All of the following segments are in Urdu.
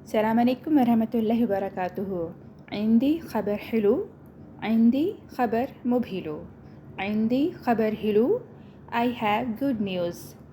السلام عليكم ورحمة الله وبركاته. عندي خبر حلو. عندي خبر مبهل. عندي خبر حلو. I have good news.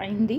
عندي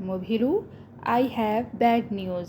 مبهل. I have bad news.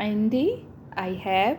عندي I have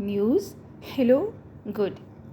news حلو good.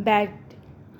bad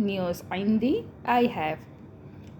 news. عندي I have.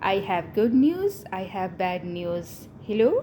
I have good news. I have bad news. حلو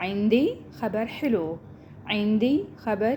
عندي خبر حلو. عندي خبر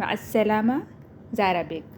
مع السلامة. زارا بك.